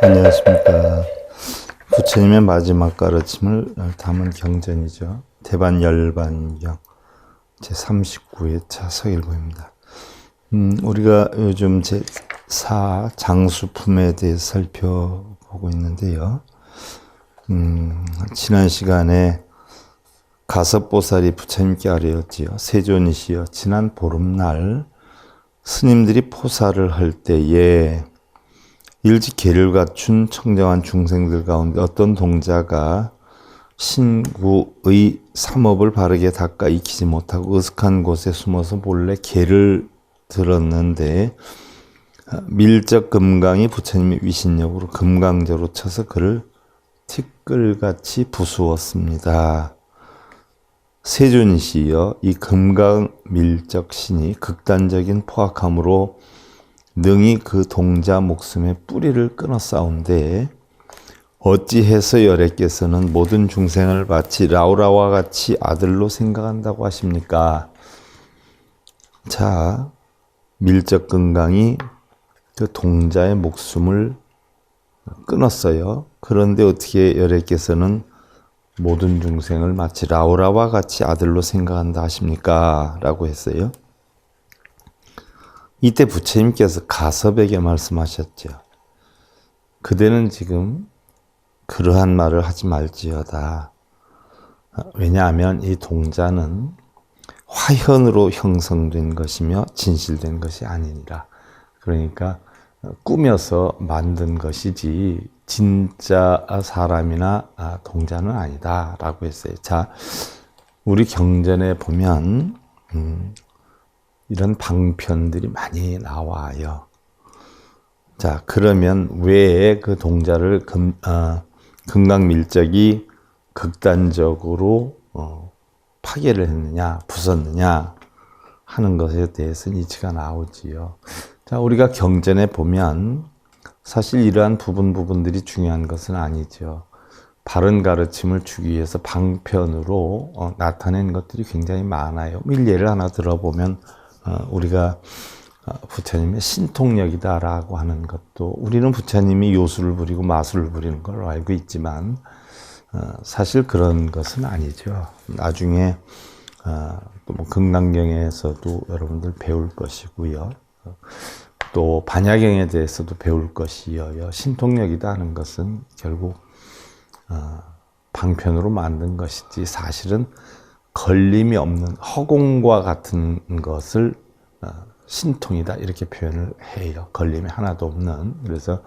안녕하십니까. 부처님의 마지막 가르침을 담은 경전이죠. 대반열반경 제39회차 서일보입니다. 우리가 요즘 제4 장수품에 대해 살펴보고 있는데요. 지난 시간에 가섭보살이 부처님께 아뢰었지요. 세존이시여, 지난 보름날 스님들이 포사를 할 때에 일찍 계를 갖춘 청정한 중생들 가운데 어떤 동자가 신구의 삼업을 바르게 닦아 익히지 못하고 으슥한 곳에 숨어서 몰래 계를 들었는데 밀적 금강이 부처님의 위신력으로 금강저로 쳐서 그를 티끌같이 부수었습니다. 세존이시여, 이 금강 밀적 신이 극단적인 포악함으로 능히 그 동자 목숨의 뿌리를 끊었사온데 어찌해서 열애께서는 모든 중생을 마치 라우라와 같이 아들로 생각한다고 하십니까? 자, 밀적 금강이 그 동자의 목숨을 끊었어요. 그런데 어떻게 열애께서는 모든 중생을 마치 라우라와 같이 아들로 생각한다 하십니까? 라고 했어요. 이때 부처님께서 가섭에게 말씀하셨죠. 그대는 지금 그러한 말을 하지 말지어다. 왜냐하면 이 동자는 화현으로 형성된 것이며 진실된 것이 아니니라. 그러니까 꾸며서 만든 것이지 진짜 사람이나 동자는 아니다 라고 했어요. 자, 우리 경전에 보면 이런 방편들이 많이 나와요. 자, 그러면 왜 그 동자를 금강밀적이 극단적으로 파괴를 했느냐, 부쉈느냐 하는 것에 대해서는 이치가 나오지요. 자, 우리가 경전에 보면 사실 이러한 부분들이 중요한 것은 아니죠. 바른 가르침을 주기 위해서 방편으로 나타낸 것들이 굉장히 많아요. 예를 하나 들어보면 우리가 부처님의 신통력이다라고 하는 것도, 우리는 부처님이 요술을 부리고 마술을 부리는 걸로 알고 있지만 사실 그런 것은 아니죠. 나중에 또 뭐 금강경에서도 여러분들 배울 것이고요. 또 반야경에 대해서도 배울 것이어요. 신통력이다 하는 것은 결국 방편으로 만든 것이지 사실은 걸림이 없는 허공과 같은 것을 신통이다 이렇게 표현을 해요. 걸림이 하나도 없는. 그래서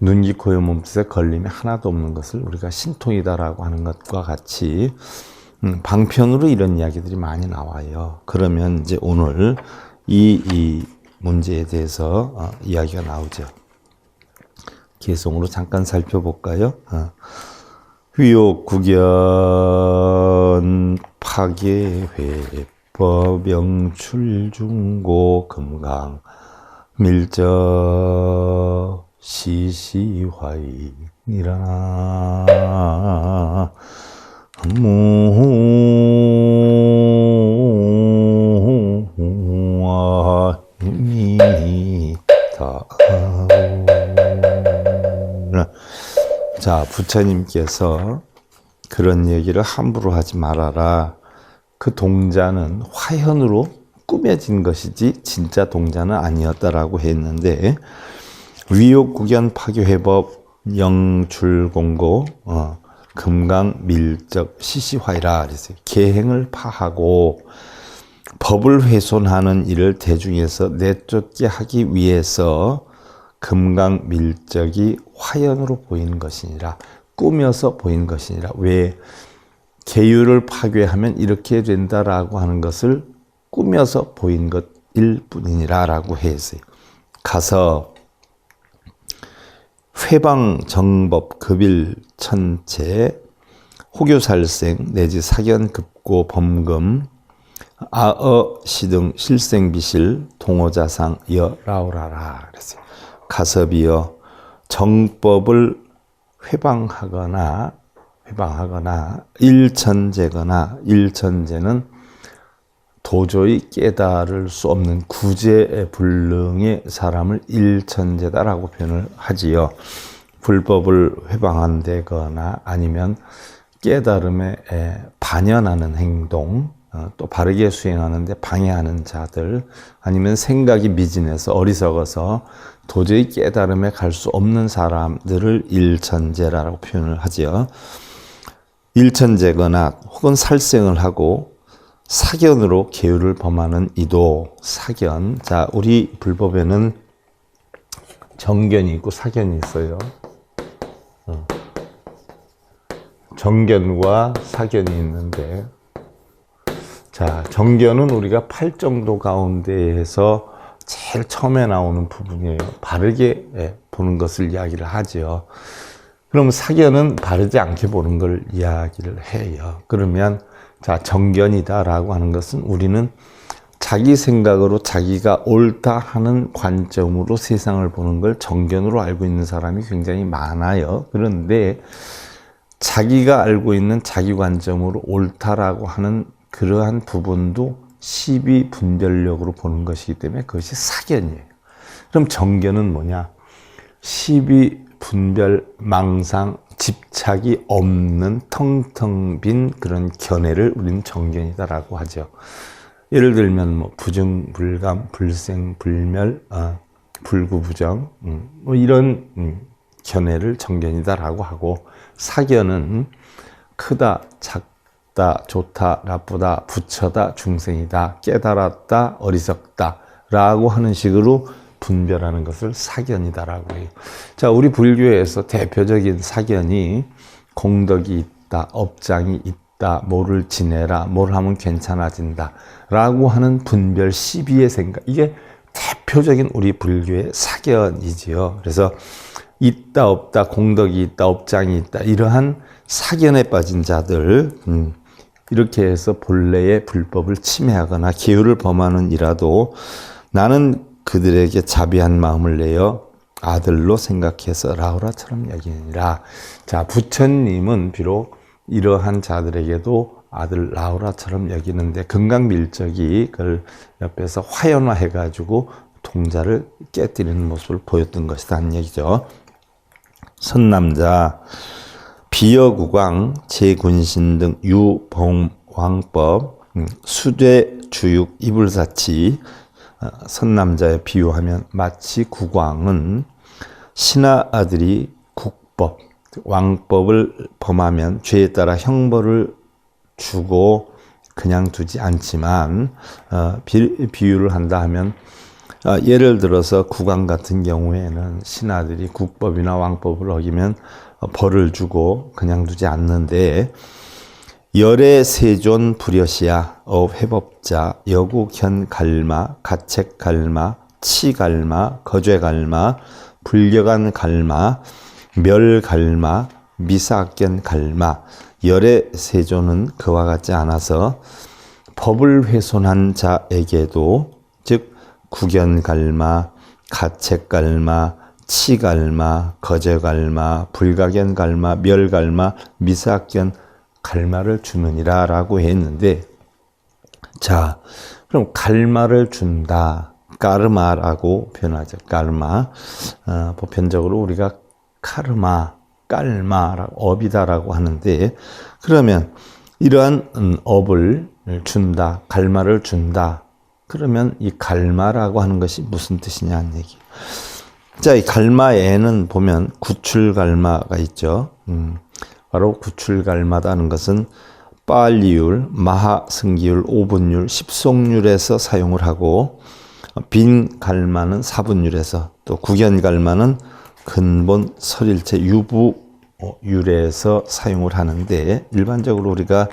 눈, 귀, 코, 의 몸짓에 걸림이 하나도 없는 것을 우리가 신통이다라고 하는 것과 같이 방편으로 이런 이야기들이 많이 나와요. 그러면 이제 오늘 이 문제에 대해서 이야기가 나오죠. 개성으로 잠깐 살펴볼까요? 위옥구견 파괴회법 영출중고 금강 밀적 시시화이니라 무아미다. 자, 부처님께서 그런 얘기를 함부로 하지 말아라. 그 동자는 화현으로 꾸며진 것이지 진짜 동자는 아니었다라고 했는데, 위옥구견 파괴회법 영출공고 금강밀적 시시화이라 그랬어요. 계행을 파하고 법을 훼손하는 일을 대중에서 내쫓게 하기 위해서 금강밀적이 화현으로 보이는 것이니라. 꾸며서 보이는 것이니라. 왜? 계율을 파괴하면 이렇게 된다라고 하는 것을 꾸며서 보인 것일 뿐이니라 라고 했어요. 가서 회방정법 급일 천체 호교살생 내지 사견급고 범금 아어시등 실생비실 동호자상 여라오라라 그랬어요. 가섭이여, 정법을 회방하거나 일천제거나, 일천제는 도저히 깨달을 수 없는 구제불능의 사람을 일천제다라고 표현을 하지요. 불법을 회방한다거나 아니면 깨달음에 반연하는 행동, 또 바르게 수행하는데 방해하는 자들, 아니면 생각이 미진해서 어리석어서 도저히 깨달음에 갈 수 없는 사람들을 일천재라고 표현을 하지요. 일천재거나 혹은 살생을 하고 사견으로 계율을 범하는 이도 사견. 자, 우리 불법에는 정견이 있고 사견이 있어요. 정견과 사견이 있는데, 자, 정견은 우리가 팔정도 가운데에서 제일 처음에 나오는 부분이에요. 바르게 보는 것을 이야기를 하죠. 그럼 사견은 바르지 않게 보는 걸 이야기를 해요. 그러면 자, 정견이다라고 하는 것은 우리는 자기 생각으로 자기가 옳다 하는 관점으로 세상을 보는 걸 정견으로 알고 있는 사람이 굉장히 많아요. 그런데 자기가 알고 있는 자기 관점으로 옳다라고 하는 그러한 부분도 시비 분별력으로 보는 것이기 때문에 그것이 사견이에요. 그럼 정견은 뭐냐? 시비 분별 망상 집착이 없는 텅텅 빈 그런 견해를 우리는 정견이다라고 하죠. 예를 들면 뭐 부증, 불감, 불생, 불멸, 불구부정 뭐 이런 견해를 정견이다라고 하고, 사견은 크다, 작다, 좋다, 나쁘다, 부처다, 중생이다, 깨달았다, 어리석다 라고 하는 식으로 분별하는 것을 사견이다라고 해요. 자, 우리 불교에서 대표적인 사견이 공덕이 있다, 업장이 있다, 뭐를 지내라, 뭘 하면 괜찮아진다 라고 하는 분별 시비의 생각, 이게 대표적인 우리 불교의 사견이지요. 그래서 있다 없다, 공덕이 있다, 업장이 있다, 이러한 사견에 빠진 자들, 이렇게 해서 본래의 불법을 침해하거나 계율을 범하는 이라도 나는 그들에게 자비한 마음을 내어 아들로 생각해서 라우라처럼 여기니라. 자, 부처님은 비록 이러한 자들에게도 아들 라우라처럼 여기는데 금강밀적이 그걸 옆에서 화연화해가지고 동자를 깨뜨리는 모습을 보였던 것이다 하는 얘기죠. 선남자, 비여구광, 제군신 등 유봉왕법, 수대, 주육, 이불사치, 선남자에 비유하면 마치 국왕은 신하 아들이 국법, 왕법을 범하면 죄에 따라 형벌을 주고 그냥 두지 않지만, 비유를 한다 하면 예를 들어서 국왕 같은 경우에는 신하들이 국법이나 왕법을 어기면 벌을 주고 그냥 두지 않는데, 열의 세존 불여시야 회법자 여구견 갈마 가책 갈마 치 갈마 거죄 갈마 불려간 갈마 멸 갈마 미사견 갈마, 열의 세존은 그와 같지 않아서 법을 훼손한 자에게도, 즉 구견 갈마, 가책 갈마, 치 갈마, 거제 갈마, 불가견 갈마, 멸 갈마, 미사견 갈마를 주느니라 라고 했는데, 자, 그럼 갈마를 준다, 까르마라고 표현하죠. 까르마. 보편적으로 우리가 카르마, 깔마라고, 업이다라고 하는데, 그러면 이러한 업을 준다, 갈마를 준다. 그러면 이 갈마라고 하는 것이 무슨 뜻이냐는 얘기. 자, 이 갈마에는 보면 구출갈마가 있죠. 바로 구출갈마다는 것은 빨리율, 마하승기율, 5분율, 10속률에서 사용을 하고, 빈 갈마는 4분율에서, 또 구견갈마는 근본 설일체 유부율에서 사용을 하는데, 일반적으로 우리가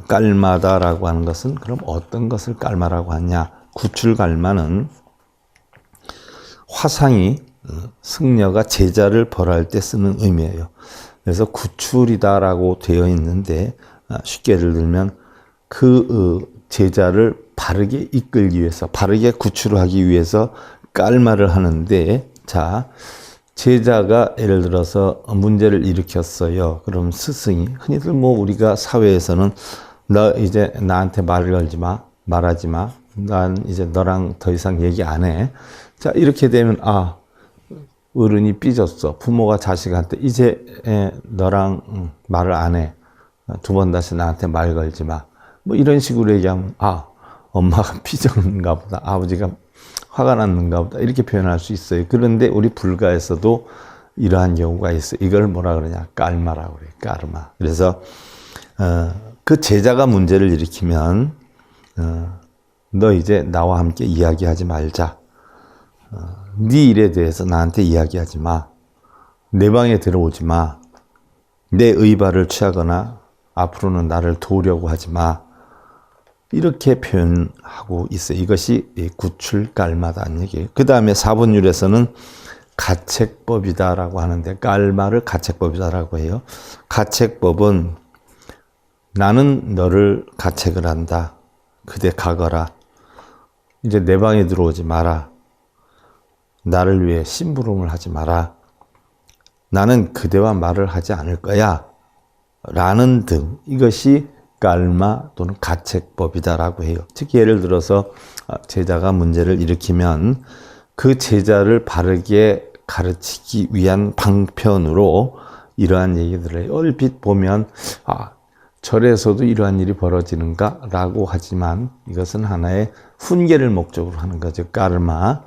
깔마다라고 하는 것은 그럼 어떤 것을 깔마라고 하냐? 구출갈마는 화상이 승려가 제자를 벌할 때 쓰는 의미예요. 그래서 구출이다라고 되어 있는데, 쉽게 예를 들면 그 제자를 바르게 이끌기 위해서, 바르게 구출하기 위해서 깔마를 하는데, 자, 제자가 예를 들어서 문제를 일으켰어요. 그럼 스승이, 흔히들 뭐 우리가 사회에서는 너 이제 나한테 말을 걸지 마, 말하지 마, 난 이제 너랑 더 이상 얘기 안 해. 자, 이렇게 되면 어른이 삐졌어. 부모가 자식한테 이제 너랑 말을 안 해. 두 번 다시 나한테 말 걸지 마. 뭐 이런 식으로 얘기하면 엄마가 삐졌는가 보다. 아버지가 화가 났는가 보다. 이렇게 표현할 수 있어요. 그런데 우리 불가에서도 이러한 경우가 있어요. 이걸 뭐라 그러냐? 깔마라고 그래요. 까르마. 그래서 그 제자가 문제를 일으키면 너 이제 나와 함께 이야기하지 말자. 네 일에 대해서 나한테 이야기하지 마. 내 방에 들어오지 마. 내 의발을 취하거나 앞으로는 나를 도우려고 하지 마. 이렇게 표현하고 있어요. 이것이 구출 깔마다는 얘기예요. 그 다음에 사본율에서는 가책법이다라고 하는데 깔마를 가책법이다라고 해요. 가책법은 나는 너를 가책을 한다. 그대 가거라. 이제 내 방에 들어오지 마라. 나를 위해 심부름을 하지 마라. 나는 그대와 말을 하지 않을 거야. 라는 등 이것이 깔마 또는 가책법이다라고 해요. 즉 예를 들어서 제자가 문제를 일으키면 그 제자를 바르게 가르치기 위한 방편으로 이러한 얘기들을 해요. 얼핏 보면 절에서도 이러한 일이 벌어지는가? 라고 하지만 이것은 하나의 훈계를 목적으로 하는 거죠. 까르마.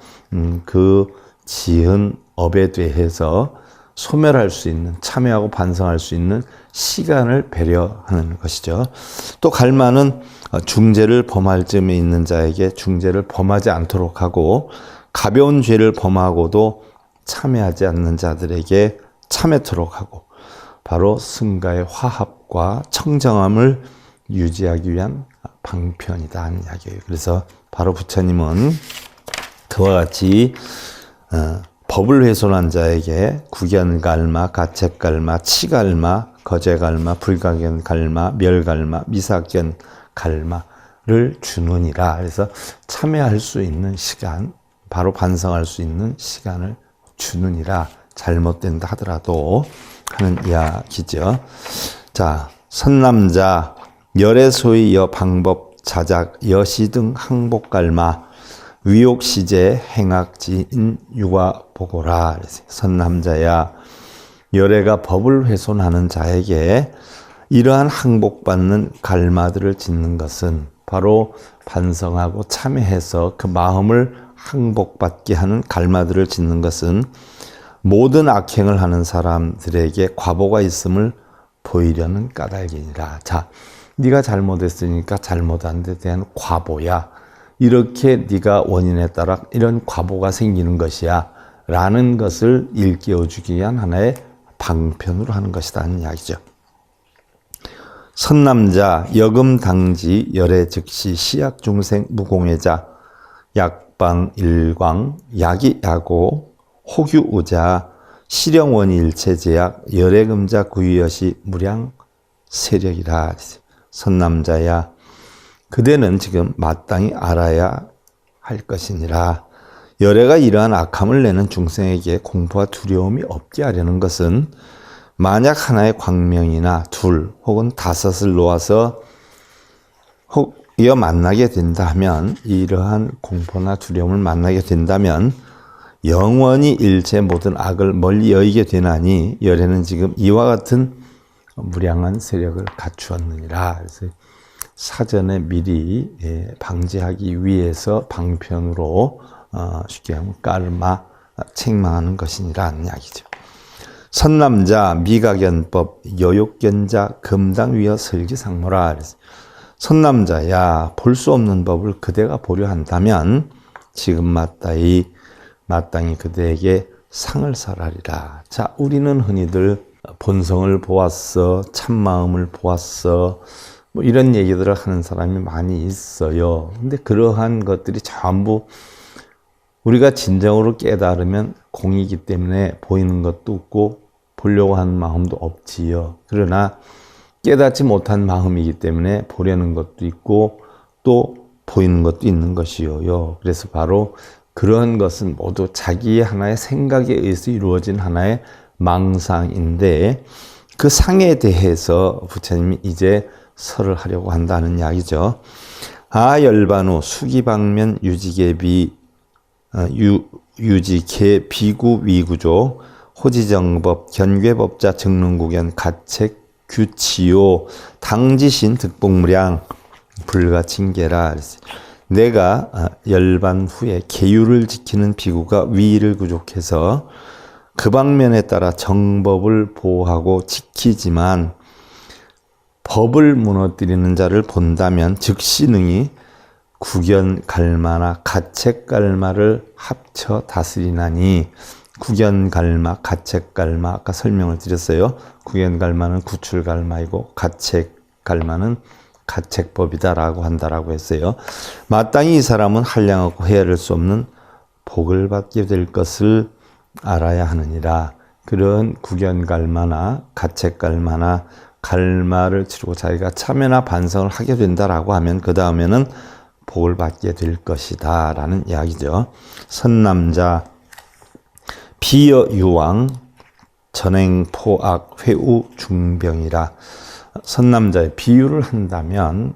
그 지은 업에 대해서 소멸할 수 있는, 참여하고 반성할 수 있는 시간을 배려하는 것이죠. 또 갈마는 중죄를 범할 쯤에 있는 자에게 중죄를 범하지 않도록 하고 가벼운 죄를 범하고도 참여하지 않는 자들에게 참여토록 하고 바로 승가의 화합과 청정함을 유지하기 위한 방편이다 하는 이야기예요. 그래서 바로 부처님은 그와 같이 법을 훼손한 자에게 구견갈마, 가책갈마, 치갈마, 거제갈마, 불가견갈마, 멸갈마, 미사견갈마를 주느니라. 그래서 참여할 수 있는 시간, 바로 반성할 수 있는 시간을 주느니라. 잘못된다 하더라도 하는 이야기죠. 자, 선남자, 열애소위 여방법, 자작, 여시 등 항복갈마, 위옥시제, 행악지인 육아보고라. 선남자야, 열애가 법을 훼손하는 자에게 이러한 항복받는 갈마들을 짓는 것은 바로 반성하고 참여해서 그 마음을 항복받게 하는 갈마들을 짓는 것은 모든 악행을 하는 사람들에게 과보가 있음을 보이려는 까닭이니라. 자, 네가 잘못했으니까 잘못한 데 대한 과보야. 이렇게 네가 원인에 따라 이런 과보가 생기는 것이야. 라는 것을 일깨워주기 위한 하나의 방편으로 하는 것이다 하는 이야기죠. 선남자, 여금당지, 열애 즉시, 시약중생, 무공해자, 약방, 일광, 야기야고, 호규우자, 실영원이 일체제약, 열애금자, 구유여시, 무량, 세력이라. 선남자야, 그대는 지금 마땅히 알아야 할 것이니라. 열애가 이러한 악함을 내는 중생에게 공포와 두려움이 없게 하려는 것은 만약 하나의 광명이나 둘 혹은 다섯을 놓아서 이어 만나게 된다면, 이러한 공포나 두려움을 만나게 된다면 영원히 일체 모든 악을 멀리 여의게 되나니 열애는 지금 이와 같은 무량한 세력을 갖추었느니라. 그래서 사전에 미리 방지하기 위해서 방편으로 쉽게 하면 깔마, 책망하는 것이니라는 이야기죠. 선남자, 미가견법, 여욕견자, 금당위여 설기상모라. 선남자야, 볼 수 없는 법을 그대가 보려 한다면 지금 마땅히 그대에게 상을 설하리라. 자, 우리는 흔히들 본성을 보았어, 참마음을 보았어, 뭐 이런 얘기들을 하는 사람이 많이 있어요. 근데 그러한 것들이 전부 우리가 진정으로 깨달으면 공이기 때문에 보이는 것도 없고 보려고 하는 마음도 없지요. 그러나 깨닫지 못한 마음이기 때문에 보려는 것도 있고 또 보이는 것도 있는 것이요. 그래서 바로 그런 것은 모두 자기의 하나의 생각에 의해서 이루어진 하나의 망상인데 그 상에 대해서 부처님이 이제 설을 하려고 한다는 이야기죠. 열반후 수기방면 유지계비 유지개 비구 위구조 호지정법 견괴법자 정릉구견 가책 규치요 당지신 득복무량 불가칭계라. 내가 열반 후에 계율을 지키는 비구가 위를 구족해서 그 방면에 따라 정법을 보호하고 지키지만 법을 무너뜨리는 자를 본다면 즉시 능히 구견갈마나 가책갈마를 합쳐 다스리나니. 구견갈마, 가책갈마 아까 설명을 드렸어요. 구견갈마는 구출갈마이고 가책갈마는 가책법이다라고 한다라고 했어요. 마땅히 이 사람은 한량없고 헤아릴 수 없는 복을 받게 될 것을 알아야 하느니라. 그런 구견갈마나 가책갈마나 갈마를 치르고 자기가 참여나 반성을 하게 된다라고 하면 그 다음에는 복을 받게 될 것이다 라는 이야기죠. 선남자 비여 유왕 전행포악 회우 중병이라. 선남자의 비유를 한다면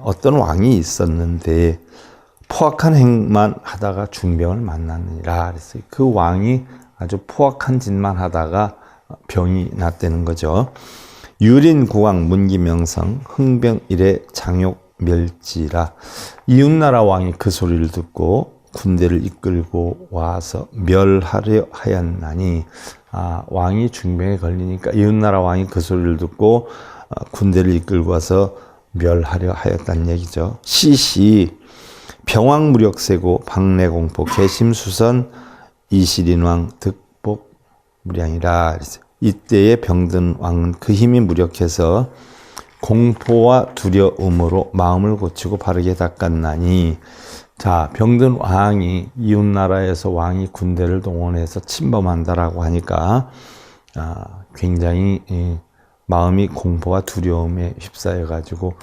어떤 왕이 있었는데 포악한 행만 하다가 중병을 만났느니라 그랬어요. 그 왕이 아주 포악한 짓만 하다가 병이 났다는 거죠. 유린국왕 문기명성 흥병일에 장욕 멸지라. 이웃나라 왕이 그 소리를 듣고 군대를 이끌고 와서 멸하려 하였나니. 왕이 중병에 걸리니까 이웃나라 왕이 그 소리를 듣고 군대를 이끌고 와서 멸하려 하였다는 얘기죠. 시시 병왕무력세고 박내공포 개심수선 이실인왕 득복무량이라. 이때의 병든 왕은 그 힘이 무력해서 공포와 두려움으로 마음을 고치고 바르게 닦았나니. 자, 병든 왕이 이웃나라에서 왕이 군대를 동원해서 침범한다라고 하니까 굉장히 마음이 공포와 두려움에 휩싸여 가지고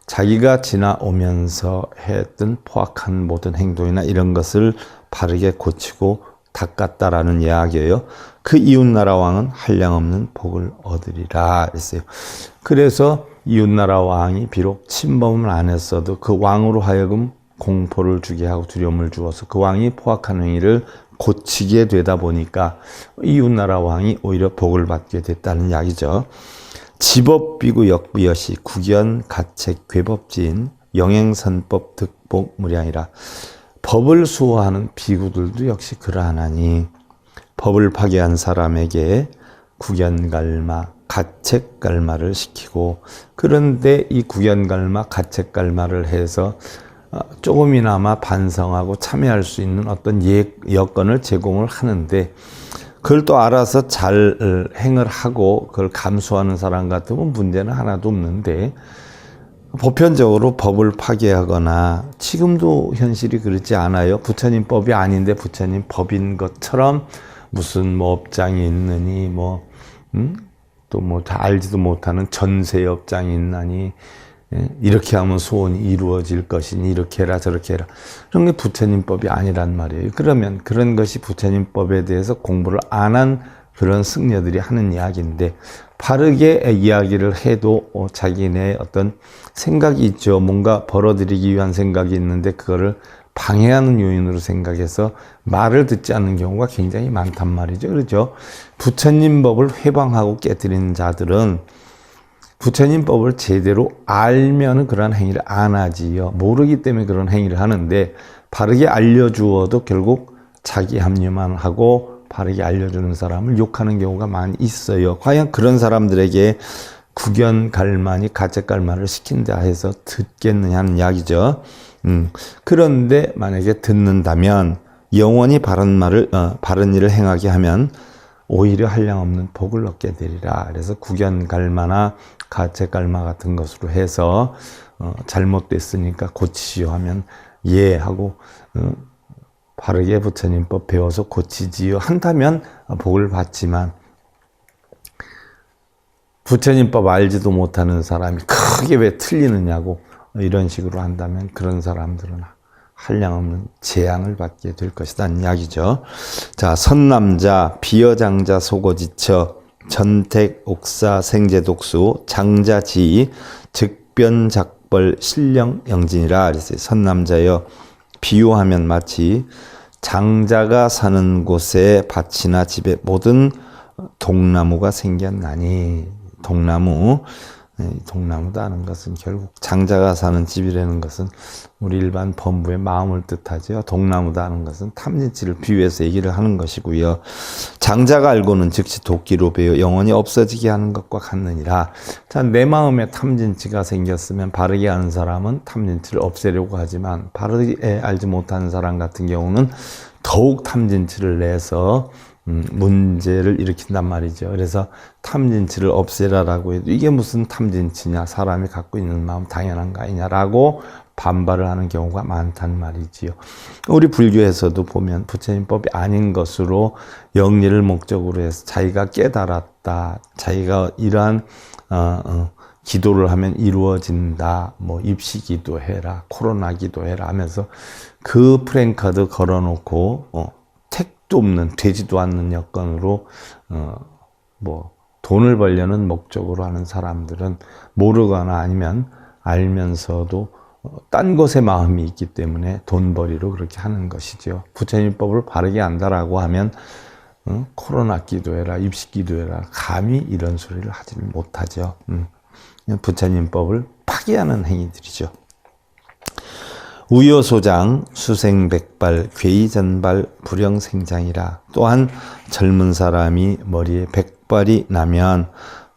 자기가 지나오면서 했던 포악한 모든 행동이나 이런 것을 바르게 고치고 닦았다라는 이야기예요. 그 이웃나라 왕은 한량없는 복을 얻으리라 했어요. 그래서 이웃나라 왕이 비록 침범을 안 했어도 그 왕으로 하여금 공포를 주게 하고 두려움을 주어서 그 왕이 포악한 행위를 고치게 되다 보니까 이웃나라 왕이 오히려 복을 받게 됐다는 이야기죠. 지법비구 역비여시 구견 가책 괴법지인 영행선법 득복무량이라. 법을 수호하는 비구들도 역시 그러하나니 법을 파괴한 사람에게 구견갈마 가책갈마를 시키고, 그런데 이 구견갈마 가책갈마를 해서 조금이나마 반성하고 참여할 수 있는 어떤 여건을 제공을 하는데 그걸 또 알아서 잘 행을 하고 그걸 감수하는 사람 같으면 문제는 하나도 없는데, 보편적으로 법을 파괴하거나, 지금도 현실이 그렇지 않아요? 부처님 법이 아닌데 부처님 법인 것처럼 무슨 뭐 업장이 있느니 또 뭐 다 알지도 못하는 전세업장이 있나니 이렇게 하면 소원이 이루어질 것이니 이렇게 해라 저렇게 해라, 그런 게 부처님법이 아니란 말이에요. 그러면 그런 것이 부처님법에 대해서 공부를 안 한 그런 승려들이 하는 이야기인데, 바르게 이야기를 해도 자기네 어떤 생각이 있죠. 뭔가 벌어들이기 위한 생각이 있는데 그거를 방해하는 요인으로 생각해서 말을 듣지 않는 경우가 굉장히 많단 말이죠. 그렇죠? 부처님 법을 회방하고 깨뜨리는 자들은 부처님 법을 제대로 알면 그런 행위를 안 하지요. 모르기 때문에 그런 행위를 하는데, 바르게 알려주어도 결국 자기 합리만 하고 바르게 알려주는 사람을 욕하는 경우가 많이 있어요. 과연 그런 사람들에게 구견갈만이 가책갈만을 시킨다 해서 듣겠느냐 하는 이야기죠. 그런데 만약에 듣는다면, 영원히 바른 일을 행하게 하면 오히려 한량없는 복을 얻게 되리라. 그래서 구견갈마나 가책갈마 같은 것으로 해서 잘못됐으니까 고치시오 하면 예 하고 바르게 부처님법 배워서 고치지요 한다면 복을 받지만, 부처님법 알지도 못하는 사람이 크게 왜 틀리느냐고 이런 식으로 한다면 그런 사람들은 한량없는 재앙을 받게 될 것이라는 이야기죠. 자, 선남자 비여장자 속어지처 전택 옥사 생제독수 장자지 즉변작벌 신령 영진이라 그랬어요. 선남자여 비유하면 마치 장자가 사는 곳에 밭이나 집에 모든 동나무가 생겼나니. 동나무도 하는 것은 결국 장자가 사는 집이라는 것은 우리 일반 범부의 마음을 뜻하죠. 동나무도 하는 것은 탐진치를 비유해서 얘기를 하는 것이고요. 장자가 알고는 즉시 도끼로 베어 영원히 없어지게 하는 것과 같느니라. 자, 내 마음에 탐진치가 생겼으면 바르게 아는 사람은 탐진치를 없애려고 하지만 바르게 알지 못하는 사람 같은 경우는 더욱 탐진치를 내서 문제를 일으킨단 말이죠. 그래서 탐진치를 없애라라고 해도 이게 무슨 탐진치냐, 사람이 갖고 있는 마음 당연한 거 아니냐라고 반발을 하는 경우가 많단 말이지요. 우리 불교에서도 보면 부처님법이 아닌 것으로 영리를 목적으로 해서 자기가 깨달았다, 자기가 이러한 기도를 하면 이루어진다, 뭐 입시 기도해라, 코로나 기도해라 하면서 그 프랭카드 걸어놓고 택도 없는, 되지도 않는 여건으로 돈을 벌려는 목적으로 하는 사람들은 모르거나 아니면 알면서도 딴 것에 마음이 있기 때문에 돈벌이로 그렇게 하는 것이죠. 부처님법을 바르게 안다라고 하면 코로나 기도해라, 입시 기도해라, 감히 이런 소리를 하지는 못하죠. 부처님법을 파괴하는 행위들이죠. 우요소장, 수생백발, 괴이전발, 불영생장이라. 또한 젊은 사람이 머리에 백발이 나면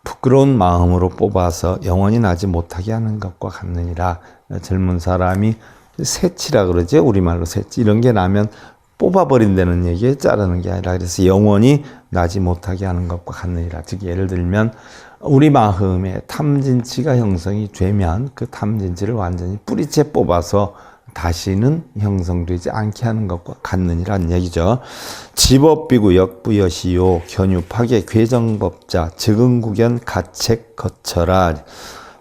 부끄러운 마음으로 뽑아서 영원히 나지 못하게 하는 것과 같느니라. 젊은 사람이 새치라 그러죠. 우리말로 새치. 이런 게 나면 뽑아버린다는 얘기에 자르는 게 아니라 그래서 영원히 나지 못하게 하는 것과 같느니라. 즉 예를 들면 우리 마음에 탐진치가 형성이 되면 그 탐진치를 완전히 뿌리째 뽑아서 다시는 형성되지 않게 하는 것과 같느니라는 얘기죠. 지법비구 역부여시요 견유파계 괴정법자 즉응구견 가책 거쳐라.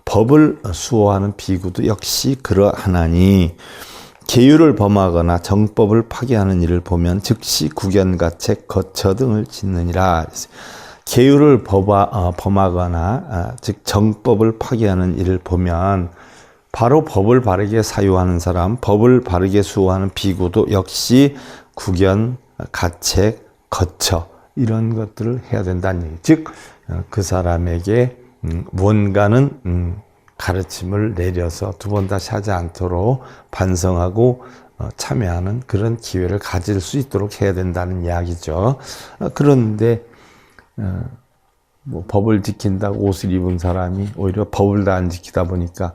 법을 수호하는 비구도 역시 그러하나니 계율을 범하거나 정법을 파괴하는 일을 보면 즉시 구견가책 거처 등을 짓느니라. 계율을 범하거나 즉 정법을 파괴하는 일을 보면 바로 법을 바르게 사유하는 사람, 법을 바르게 수호하는 비구도 역시 구견, 가책, 거처 이런 것들을 해야 된다는 얘기. 즉 그 사람에게 무언가는 가르침을 내려서 두 번 다시 하지 않도록 반성하고 참여하는 그런 기회를 가질 수 있도록 해야 된다는 이야기죠. 그런데 법을 지킨다고 옷을 입은 사람이 오히려 법을 다 안 지키다 보니까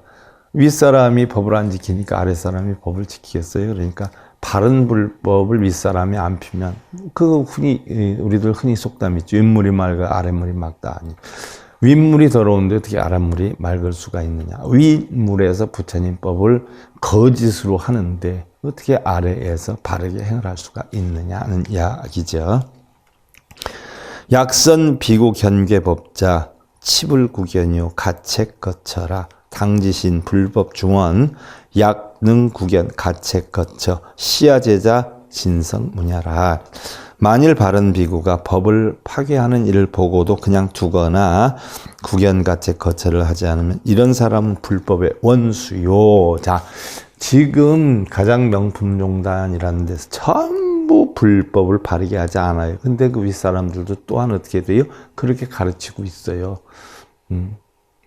윗사람이 법을 안 지키니까 아랫사람이 법을 지키겠어요. 그러니까 바른 불법을 윗사람이 안 피면 그 우리들 흔히 속담 있죠. 윗물이 맑아 아랫물이 맑다. 아니, 윗물이 더러운데 어떻게 아랫물이 맑을 수가 있느냐. 윗물에서 부처님법을 거짓으로 하는데 어떻게 아래에서 바르게 행할 수가 있느냐 하는 이야기죠. 약선 비구 견괴법자 치불구견요 가책 거쳐라. 당지신 불법 중원 약능 구견 가책 거쳐 시야제자 진성 무냐라. 만일 바른 비구가 법을 파괴하는 일을 보고도 그냥 두거나 구견 가책 거쳐를 하지 않으면 이런 사람은 불법의 원수요. 자, 지금 가장 명품종단이라는 데서 전부 불법을 바르게 하지 않아요. 근데 그 윗사람들도 또한 어떻게 돼요? 그렇게 가르치고 있어요.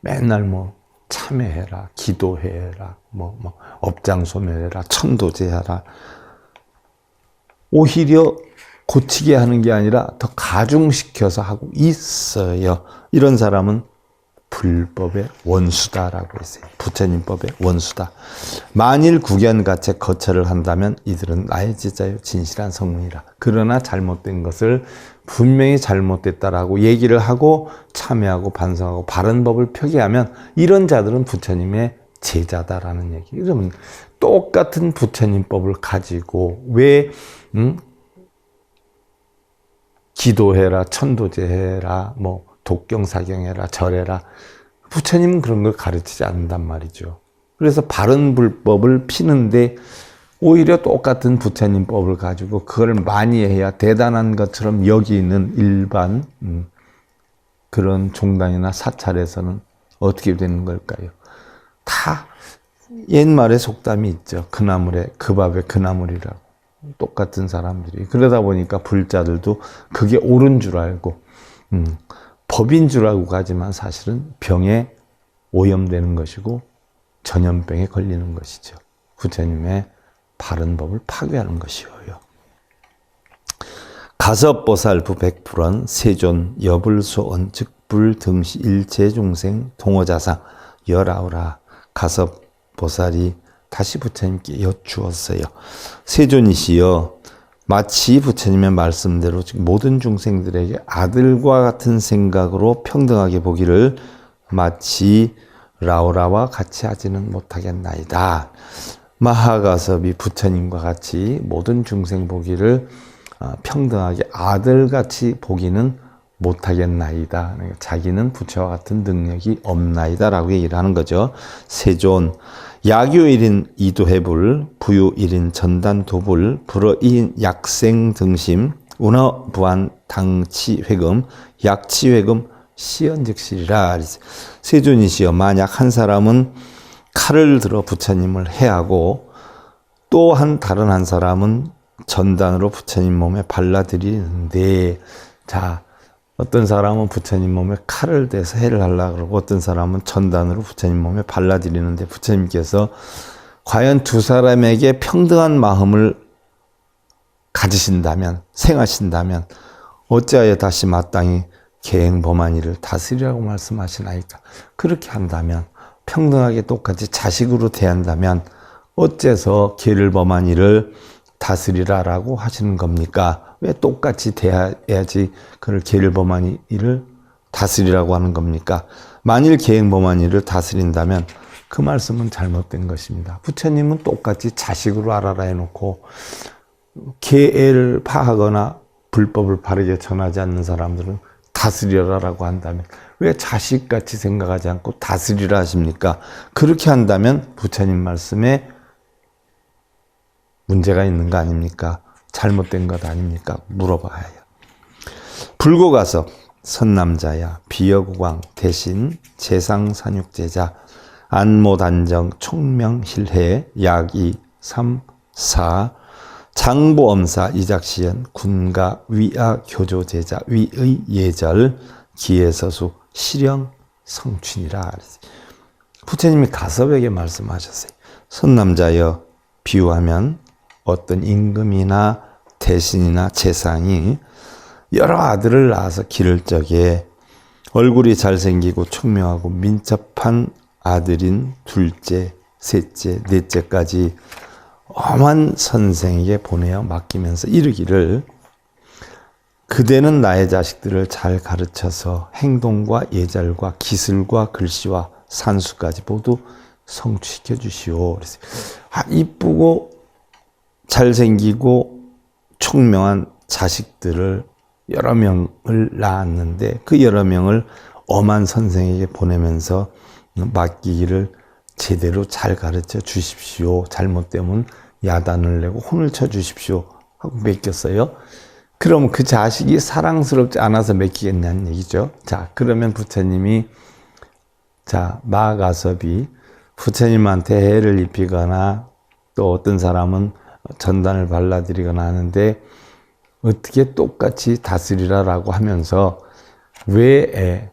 맨날 참회해라, 기도해라, 업장소멸해라, 천도제하라. 오히려 고치게 하는 게 아니라 더 가중시켜서 하고 있어요. 이런 사람은 불법의 원수다라고 했어요. 부처님법의 원수다. 만일 구견가책 거처를 한다면 이들은 나의 제자요 진실한 성문이라. 그러나 잘못된 것을 분명히 잘못됐다라고 얘기를 하고 참여하고 반성하고 바른 법을 표기하면 이런 자들은 부처님의 제자다라는 얘기. 그러면 똑같은 부처님법을 가지고 왜 기도해라, 천도제해라, 독경사경해라, 절해라. 부처님은 그런 걸 가르치지 않는단 말이죠. 그래서 바른 불법을 피는데 오히려 똑같은 부처님법을 가지고 그걸 많이 해야 대단한 것처럼 여기는 일반 그런 종단이나 사찰에서는 어떻게 되는 걸까요? 다 옛말에 속담이 있죠. 그 나물에 그 밥에 그 나물이라고. 똑같은 사람들이. 그러다 보니까 불자들도 그게 옳은 줄 알고 법인 줄 알고 가지만 사실은 병에 오염되는 것이고 전염병에 걸리는 것이죠. 부처님의 바른 법을 파괴하는 것이요. 가섭보살부 백불원 세존 여불소언 즉불 등시 일체중생 동호자상 열아우라. 가섭보살이 다시 부처님께 여쭈었어요. 세존이시여, 마치 부처님의 말씀대로 모든 중생들에게 아들과 같은 생각으로 평등하게 보기를 마치 라우라와 같이 하지는 못하겠나이다. 마하가섭이 부처님과 같이 모든 중생 보기를 평등하게 아들같이 보기는 못하겠나이다. 자기는 부처와 같은 능력이 없나이다 라고 얘기를 하는 거죠. 세존, 야교 1인 이도해불, 부유 1인 전단도불, 불어 2인 약생 등심, 운어 부안 당치회금, 약치회금, 시연즉실이라. 세존이시여, 만약 한 사람은 칼을 들어 부처님을 해하고 또 다른 한 사람은 전단으로 부처님 몸에 발라드리는데, 자, 어떤 사람은 부처님 몸에 칼을 대서 해를 하려고 그러고 어떤 사람은 전단으로 부처님 몸에 발라드리는데 부처님께서 과연 두 사람에게 평등한 마음을 가지신다면, 생하신다면 어찌하여 다시 마땅히 계행범한 이를 다스리라고 말씀하시나이까? 그렇게 한다면, 평등하게 똑같이 자식으로 대한다면 어째서 계를 범한 이를 다스리라라고 하시는 겁니까? 왜 똑같이 대해야지 그를 계를 범한 이를 다스리라고 하는 겁니까? 만일 계행 범한 이를 다스린다면 그 말씀은 잘못된 것입니다. 부처님은 똑같이 자식으로 알아라 해놓고 계를 파하거나 불법을 바르게 전하지 않는 사람들은 다스려라라고 한다면 왜 자식같이 생각하지 않고 다스리라 하십니까? 그렇게 한다면 부처님 말씀에 문제가 있는 거 아닙니까? 잘못된 것 아닙니까? 물어봐야 해요. 불고가섭, 선남자야, 비여구광, 대신, 재상산육제자, 안모단정, 총명힐해, 약이, 3, 4, 장보엄사, 이작시연, 군가, 위아, 교조제자, 위의 예절, 기회서수, 실형, 성춘이라. 부처님이 가섭에게 말씀하셨어요. 선남자여, 비유하면 어떤 임금이나 대신이나 재상이 여러 아들을 낳아서 기를 적에 얼굴이 잘생기고 총명하고 민첩한 아들인 둘째, 셋째, 넷째까지 엄한 선생에게 보내어 맡기면서 이르기를 그대는 나의 자식들을 잘 가르쳐서 행동과 예절과 기술과 글씨와 산수까지 모두 성취시켜 주시오. 그래서 이쁘고 잘생기고 총명한 자식들을 여러 명을 낳았는데 그 여러 명을 엄한 선생에게 보내면서 맡기기를 제대로 잘 가르쳐 주십시오. 잘못되면 야단을 내고 혼을 쳐 주십시오 하고 맡겼어요. 그럼 그 자식이 사랑스럽지 않아서 맡기겠냐는 얘기죠. 자, 그러면 부처님이 마가섭이 부처님한테 해를 입히거나 또 어떤 사람은 전단을 발라드리거나 하는데 어떻게 똑같이 다스리라라고 하면서 왜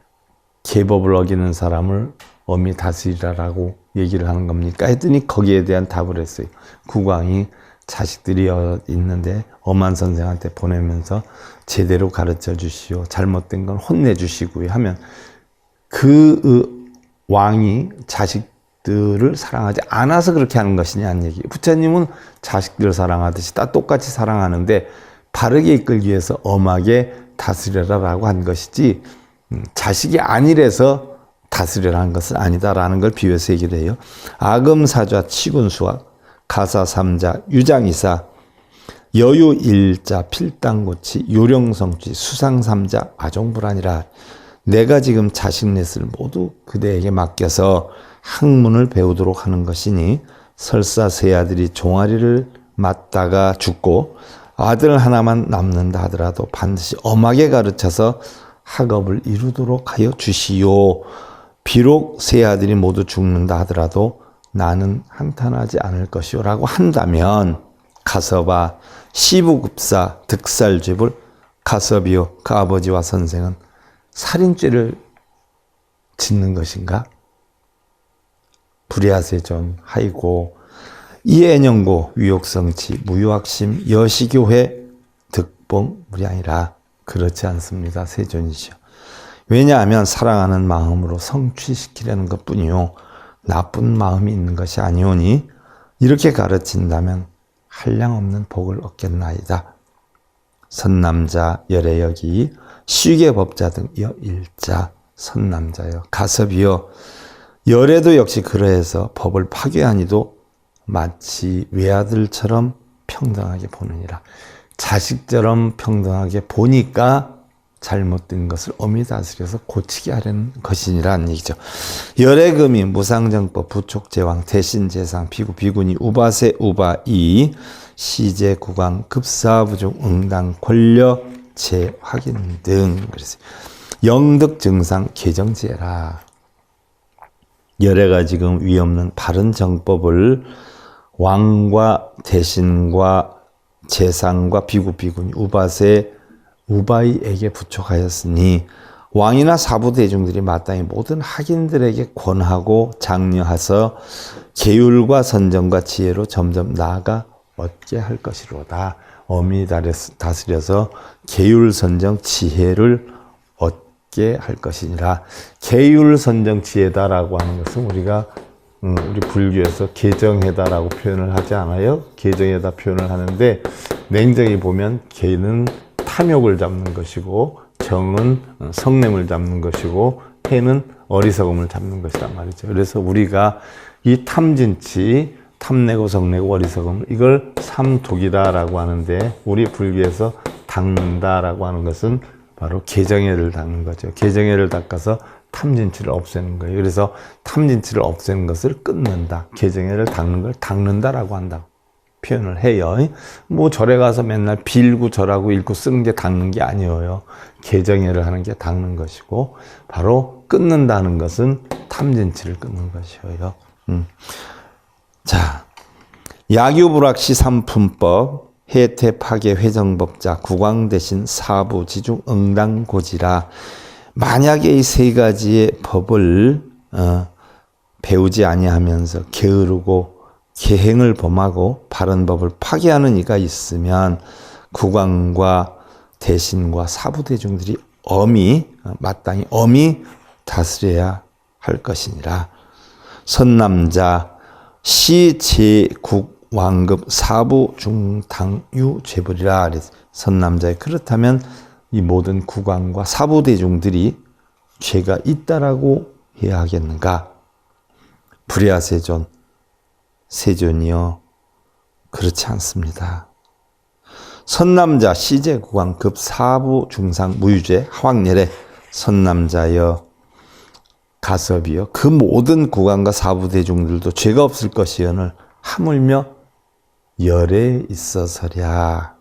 계법을 어기는 사람을 엄히 다스리라라고 얘기를 하는 겁니까? 했더니 거기에 대한 답을 했어요. 국왕이 자식들이 있는데 엄한 선생한테 보내면서 제대로 가르쳐 주시오. 잘못된 건 혼내 주시고요 하면 그 왕이 자식들을 사랑하지 않아서 그렇게 하는 것이냐는 얘기예요. 부처님은 자식들을 사랑하듯이 다 똑같이 사랑하는데 바르게 이끌기 위해서 엄하게 다스려라라고 한 것이지 자식이 아니래서 다스려라는 것은 아니다라는 걸 비유해서 얘기를 해요. 아금사좌 치군수학 가사삼자 유장이사 여유일자 필당고치 요령성취 수상삼자 아종불안이라. 내가 지금 자식 넷을 모두 그대에게 맡겨서 학문을 배우도록 하는 것이니 설사 세 아들이 종아리를 맞다가 죽고 아들 하나만 남는다 하더라도 반드시 엄하게 가르쳐서 학업을 이루도록 하여 주시오. 비록 세 아들이 모두 죽는다 하더라도 나는 한탄하지 않을 것이오 라고 한다면 가서봐 시부급사 득살죄불 가섭이요 그 아버지와 선생은 살인죄를 짓는 것인가? 불야세존 하이고 이애년고 위옥성치 무유학심 여시교회 득봉 무량이라. 그렇지 않습니다. 세존이시여. 왜냐하면 사랑하는 마음으로 성취시키려는 것뿐이요 나쁜 마음이 있는 것이 아니오니 이렇게 가르친다면 한량없는 복을 얻겠나이다. 선남자 열애여기 시계 법자 등 여일자 선남자여 가섭이여 열애도 역시 그러해서 법을 파괴하니도 마치 외아들처럼 평등하게 보느니라. 자식처럼 평등하게 보니까 잘못된 것을 엄히 다스려서 고치게 하려는 것이니라는 얘기죠. 열애금이 무상정법 부촉제왕 대신재상 비구 비구니 우바세 우바이 시제 구강 급사부족 응당 권력 재확인 등 그랬어요. 영득 증상 개정지해라. 열애가 지금 위없는 바른 정법을 왕과 대신과 재상과 비구 비구니 우바세 우바이에게 부촉하였으니 왕이나 사부 대중들이 마땅히 모든 학인들에게 권하고 장려하서 계율과 선정과 지혜로 점점 나아가 얻게 할 것이로다. 엄히 다스려서 계율 선정 지혜를 얻게 할 것이니라. 계율 선정 지혜다라고 하는 것은 우리가 우리 불교에서 계정해다라고 표현을 하지 않아요? 계정해다 표현을 하는데 냉정히 보면 계는 탐욕을 잡는 것이고 정은 성냄을 잡는 것이고 해는 어리석음을 잡는 것이란 말이죠. 그래서 우리가 이 탐진치, 탐내고 성내고 어리석음 이걸 삼독이다라고 하는데 우리 불교에서 닦는다라고 하는 것은 바로 계정해를 닦는 거죠. 계정해를 닦아서 탐진치를 없애는 거예요. 그래서 탐진치를 없애는 것을 끊는다. 계정해를 닦는 걸 닦는다라고 한다고 표현을 해요. 뭐 절에 가서 맨날 빌고 절하고 읽고 쓰는 게 닦는 게 아니에요. 계정해를 하는 게 닦는 것이고 바로 끊는다는 것은 탐진치를 끊는 것이에요. 자, 야규불학시 삼품법 해태 파괴 회정법자 국왕 대신 사부 지중 응당고지라. 만약에 이 세 가지의 법을 배우지 아니하면서 게으르고 계행을 범하고 바른 법을 파괴하는 이가 있으면 국왕과 대신과 사부 대중들이 마땅히 엄히 다스려야 할 것이니라. 선남자 시제국 왕급 사부 중당유 죄벌이라. 선남자에 그렇다면 이 모든 국왕과 사부 대중들이 죄가 있다라고 해야 하겠는가? 불야세존 세존이요. 그렇지 않습니다. 선남자 시제국왕 급 사부 중상 무유죄 하왕열애 선남자여 가섭이여 그 모든 국왕과 사부 대중들도 죄가 없을 것이여늘 하물며 열에 있어서랴.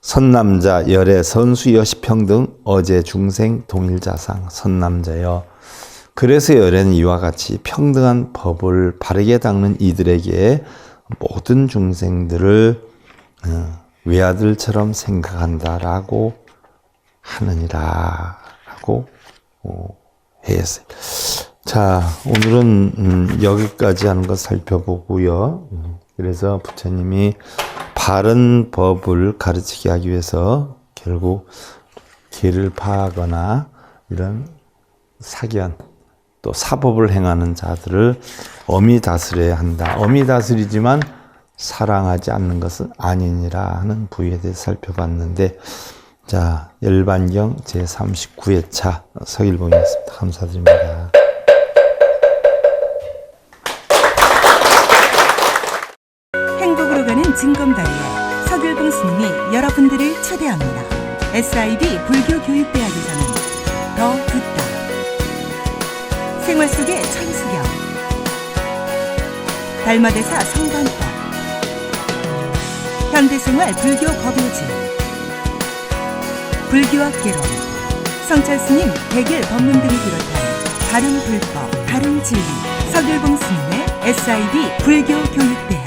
선남자 열애 선수 여시평등 어제 중생 동일자상 선남자여 그래서 열애는 이와 같이 평등한 법을 바르게 닦는 이들에게 모든 중생들을 외아들처럼 생각한다라고 하느니라 라고 했어요. 자, 오늘은 여기까지 하는 것 살펴보고요. 그래서 부처님이 바른 법을 가르치게 하기 위해서 결국 계를 파하거나 이런 사견 또 사법을 행하는 자들을 엄히 다스려야 한다. 엄히 다스리지만 사랑하지 않는 것은 아니니라 하는 부위에 대해 살펴봤는데, 자, 열반경 제39회차 서길봉이었습니다. 감사드립니다. 행복으로 가는 징검다리에 서길봉 스님이 여러분들을 초대합니다. SIB 불교교육대학에서는 더 듣다, 생활 속의 천수경, 달마대사 성관법, 현대생활 불교 법요지, 불교학 개론, 성찰스님 백일 법문 등을 비롯한 다른 불법, 다른 진리, 서길봉 스님의 SIB 불교교육대